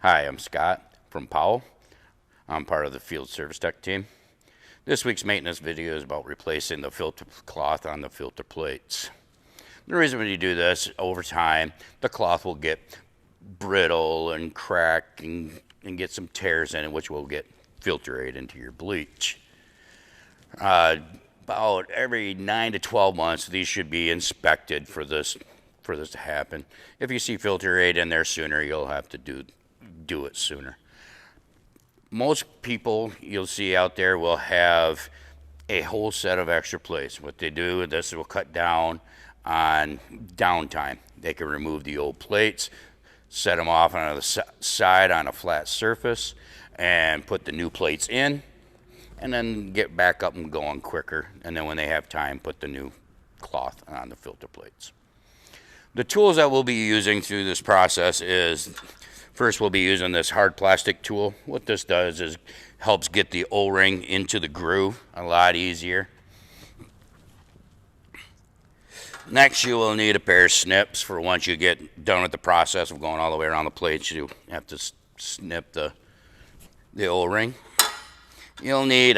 Hi, I'm Scott from Powell. I'm part of the field service tech team. This week's maintenance video is about replacing the filter cloth on the filter plates. The reason when you do this, over time, the cloth will get brittle and crack and get some tears in it, which will get filtrate into your bleach. About every 9 to 12 months, these should be inspected for this to happen. If you see filtrate in there sooner, you'll have to do it sooner. Most people you'll see out there will have a whole set of extra plates. What they do, this will cut down on downtime. They can remove the old plates, set them off on the side on a flat surface, and put the new plates in, and then get back up and going quicker. And then when they have time, put the new cloth on the filter plates. The tools that we'll be using through this process is, first we'll be using this hard plastic tool. What this does is helps get the O-ring into the groove a lot easier. Next, you will need a pair of snips for once you get done with the process of going all the way around the plates. You have to snip the O-ring. You'll need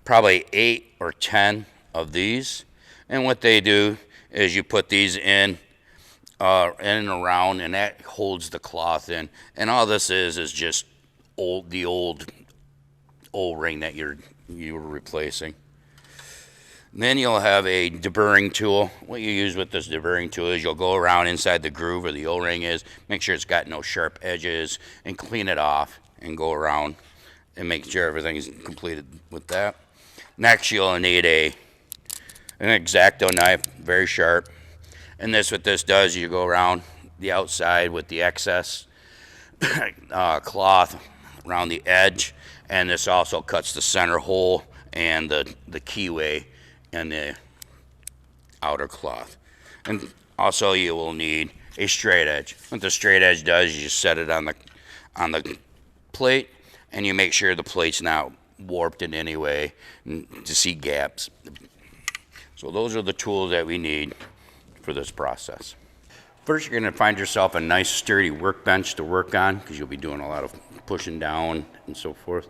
probably 8 or 10 of these. And what they do is you put these in and around, and that holds the cloth in. And all this is just the old O-ring that you're replacing. Then you'll have a deburring tool. What you use with this deburring tool is you'll go around inside the groove where the O-ring is, make sure it's got no sharp edges, and clean it off and go around and make sure everything's completed with that. Next, you'll need an X-Acto knife, very sharp. And what this does, you go around the outside with the excess cloth around the edge, and this also cuts the center hole and the keyway in the outer cloth. And also you will need a straight edge. What the straight edge does, you just set it on the plate, and you make sure the plate's not warped in any way to see gaps. So those are the tools that we need for this process. First, you're going to find yourself a nice sturdy workbench to work on, because you'll be doing a lot of pushing down and so forth.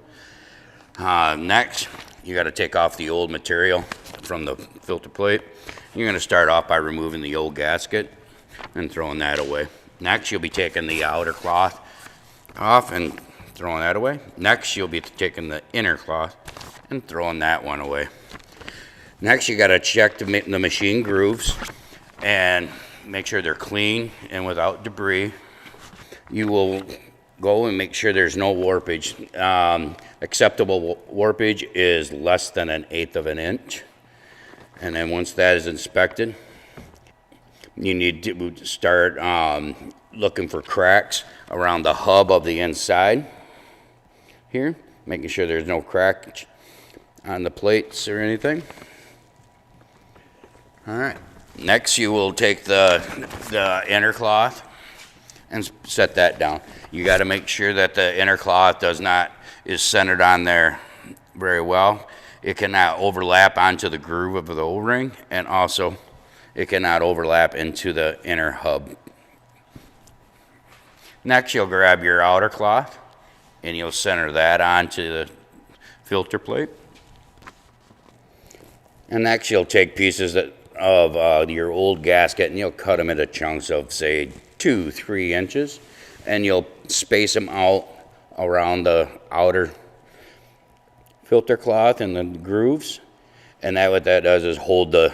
Next, you got to take off the old material from the filter plate. You're going to start off by removing the old gasket and throwing that away. Next, you'll be taking the outer cloth off and throwing that away. Next, you'll be taking the inner cloth and throwing that one away. Next, you got to check the machine grooves and make sure they're clean and without debris. You will go and make sure there's no warpage. Acceptable warpage is less than 1/8 of an inch. And then once that is inspected, you need to start looking for cracks around the hub of the inside here, making sure there's no crack on the plates or anything. All right. Next, you will take the inner cloth and set that down. You got to make sure that the inner cloth is centered on there very well. It cannot overlap onto the groove of the O-ring, and also it cannot overlap into the inner hub. Next, you'll grab your outer cloth and you'll center that onto the filter plate. And next, you'll take pieces of your old gasket and you'll cut them into chunks of, say, 2-3 inches, and you'll space them out around the outer filter cloth and the grooves. And what that does is hold the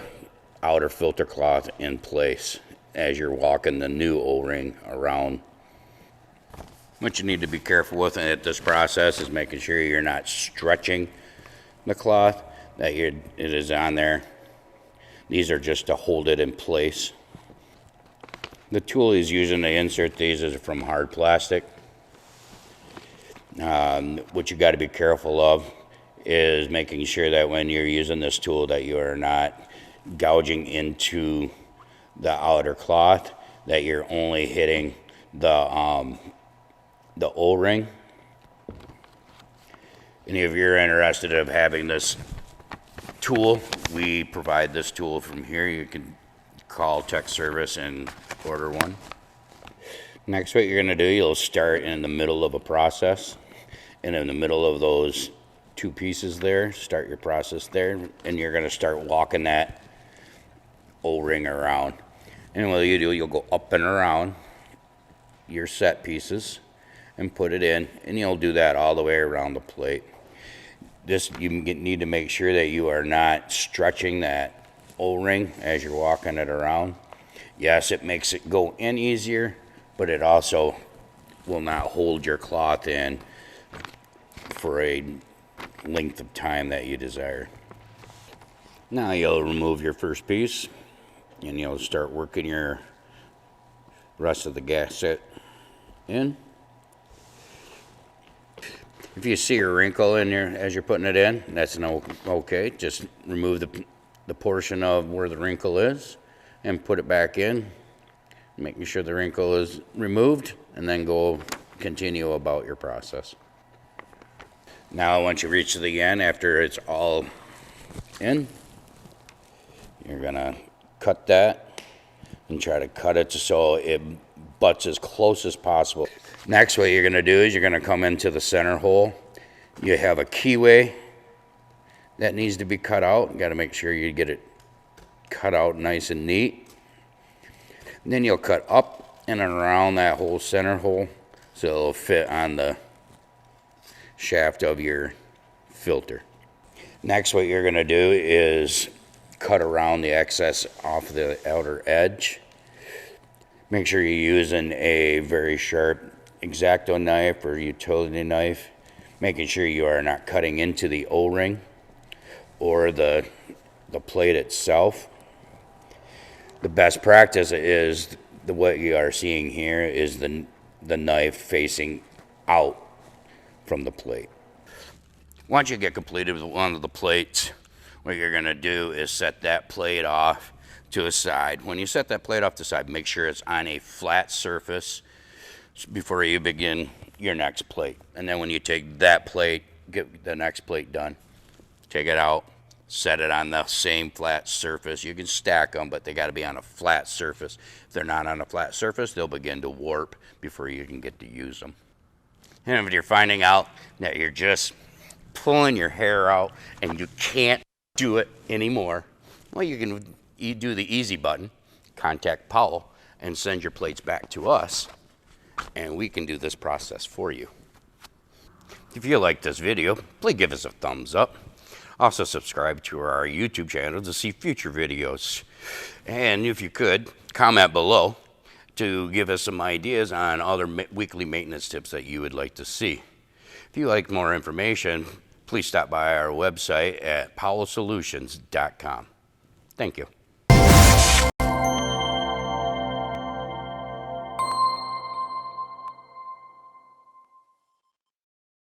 outer filter cloth in place as you're walking the new O-ring around. What you need to be careful with at this process is making sure you're not stretching the cloth, that it is on there. These are just to hold it in place. The tool he's using to insert these is from hard plastic. What you got to be careful of is making sure that when you're using this tool that you are not gouging into the outer cloth, that you're only hitting the O-ring. And if you're interested in having this tool, we provide this tool from here. You can call tech service and order one. Next, what you're going to do, you'll start in the middle of a process. And in the middle of those two pieces there, start your process there. And you're going to start walking that O-ring around. And what you do, you'll go up and around your set pieces and put it in. And you'll do that all the way around the plate. This, you need to make sure that you are not stretching that O-ring as you're walking it around. Yes, it makes it go in easier, but it also will not hold your cloth in for a length of time that you desire. Now you'll remove your first piece and you'll start working your rest of the gasket in. If you see a wrinkle in there as you're putting it in, that's no okay. Just remove the portion of where the wrinkle is and put it back in, making sure the wrinkle is removed, and then continue about your process. Now once you reach the end, after it's all in, you're gonna cut that and try to cut it so it butts as close as possible. Next, what you're going to do is you're going to come into the center hole. You have a keyway that needs to be cut out. You got to make sure you get it cut out nice and neat. And then you'll cut up and around that whole center hole so it'll fit on the shaft of your filter. Next, what you're going to do is cut around the excess off the outer edge. Make sure you're using a very sharp X-Acto knife or utility knife, making sure you are not cutting into the O-ring or the plate itself. The best practice is what you are seeing here is the knife facing out from the plate. Once you get completed with one of the plates, what you're going to do is set that plate off to a side. When you set that plate off to the side, make sure it's on a flat surface before you begin your next plate. And then when you take that plate, get the next plate done, take it out, set it on the same flat surface. You can stack them, but they got to be on a flat surface. If they're not on a flat surface, they'll begin to warp before you can get to use them. And if you're finding out that you're just pulling your hair out and you can't do it anymore, well, you do the easy button, contact Powell, and send your plates back to us, and we can do this process for you. If you like this video, please give us a thumbs up. Also subscribe to our YouTube channel to see future videos. And if you could, comment below to give us some ideas on other weekly maintenance tips that you would like to see. If you like more information, please stop by our website at powellsolutions.com. Thank you.